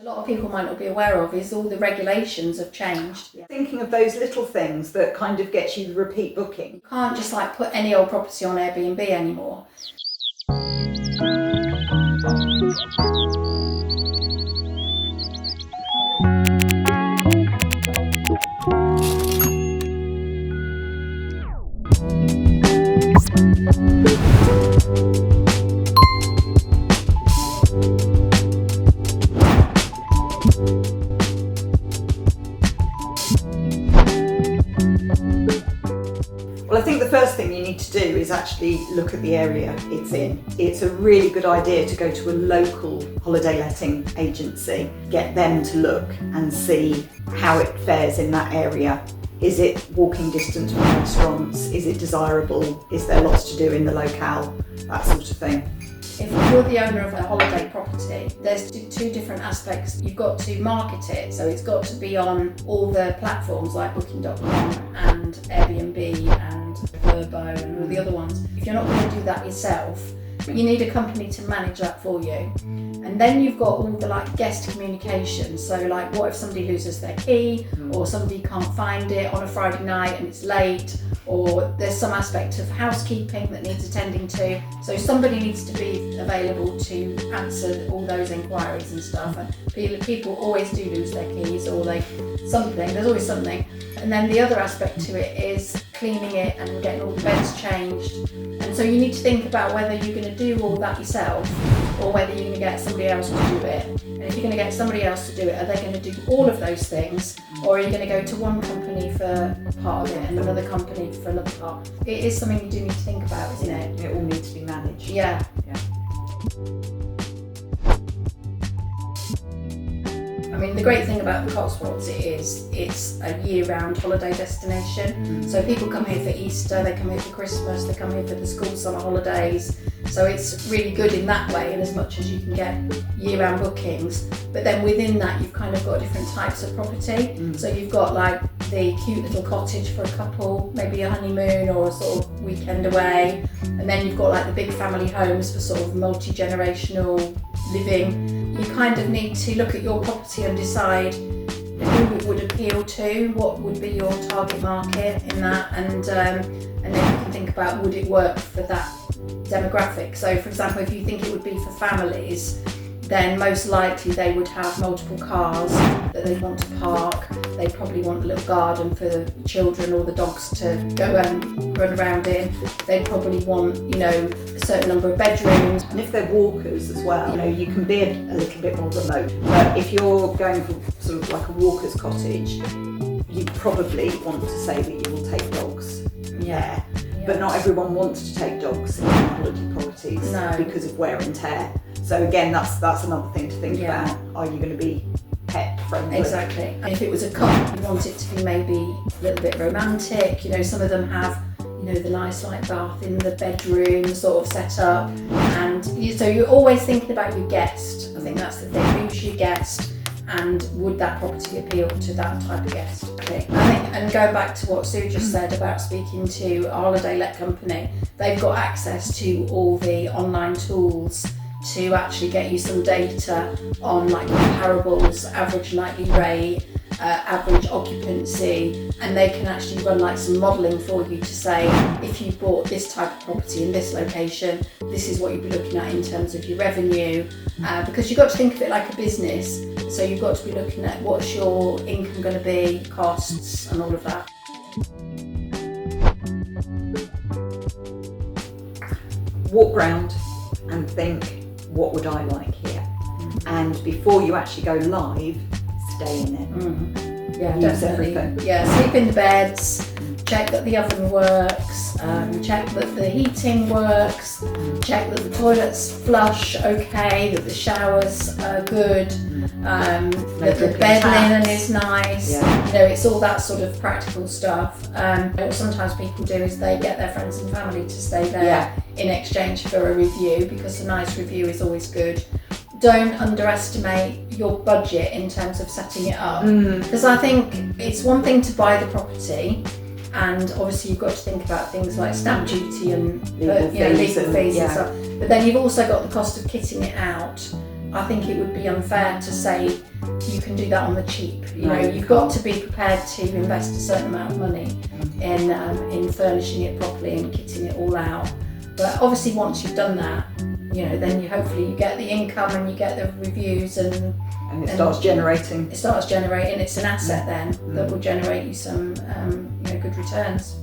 A lot of people might not be aware of is all the regulations have changed. Thinking of those little things that kind of get you repeat booking. You can't just like put any old property on Airbnb anymore. Well, I think the first thing you need to do is actually look at the area it's in. It's a really good idea to go to a local holiday letting agency, get them to look and see how it fares in that area. Is it walking distance from restaurants? Is it desirable? Is there lots to do in the locale? That sort of thing. If you're the owner of a holiday property, there's two different aspects. You've got to market it, so it's got to be on all the platforms like Booking.com and Airbnb and Vrbo and all the other ones. If you're not going to do that yourself, you need a company to manage that for you. And then you've got all the like guest communication. So like, what if somebody loses their key, or somebody can't find it on a Friday night and it's late, or there's some aspect of housekeeping that needs attending to. So somebody needs to be available to answer all those inquiries and stuff. And people always do lose their keys, or there's always something. And then the other aspect to it is cleaning it and getting all the beds changed. And so you need to think about whether you're going to do all that yourself, or whether you're going to get somebody else to do it. And if you're going to get somebody else to do it, are they going to do all of those things, or are you going to go to one company for part of it and another company for another part? It is something you do need to think about, isn't it? It all needs to be managed. Yeah. I mean, the great thing about the Cotswolds is it's a year-round holiday destination. So people come here for Easter, they come here for Christmas, they come here for the school summer holidays. So it's really good in that way, in as much as you can get year-round bookings. But then within that, you've kind of got different types of property. So you've got like the cute little cottage for a couple, maybe a honeymoon or a sort of weekend away. And then you've got like the big family homes for sort of multi-generational living. You kind of need to look at your property and decide who it would appeal to, what would be your target market in that, and then you can think about, would it work for that demographic. So for example, if you think it would be for families, then most likely they would have multiple cars that they want to park. They probably want a little garden for the children or the dogs to go and run around in. They probably want, a certain number of bedrooms. And if they're walkers as well, you can be a little bit more remote. But if you're going for sort of like a walker's cottage, you probably want to say that you will take dogs there. But not everyone wants to take dogs in holiday properties because of wear and tear. So again, that's another thing to think about. Are you going to be pet friendly? Exactly. And if it was a couple, you want it to be maybe a little bit romantic. Some of them have, the nice like bath in the bedroom sort of set up. And so you're always thinking about your guest. I think that's the thing. Who's your guest? And would that property appeal to that type of guest? I think, and going back to what Sue just said about speaking to a holiday let company, they've got access to all the online tools to actually get you some data on like comparables, average nightly rate, average occupancy, and they can actually run like some modelling for you to say, if you bought this type of property in this location, this is what you'd be looking at in terms of your revenue, because you've got to think of it like a business. So you've got to be looking at what's your income going to be, costs and all of that. Walk round and think, what would I like here? And before you actually go live, stay in it. Yeah, use definitely. everything. Yeah, sleep in the beds, check that the oven works, check that the heating works, check that the toilets flush okay, that the showers are good, that the bed linen is nice. It's all that sort of practical stuff. What sometimes people do is they get their friends and family to stay there in exchange for a review, because a nice review is always good. Don't underestimate your budget in terms of setting it up, because I think it's one thing to buy the property, and obviously you've got to think about things like stamp duty and legal fees and stuff, but then you've also got the cost of kitting it out, I think it would be unfair to say you can do that on the cheap. You No, know, you you've got can't. to be prepared to invest a certain amount of money in furnishing it properly and kitting it all out. But obviously, once you've done that, you know, then hopefully you get the income and you get the reviews and it starts generating. It's an asset then that will generate you some good returns.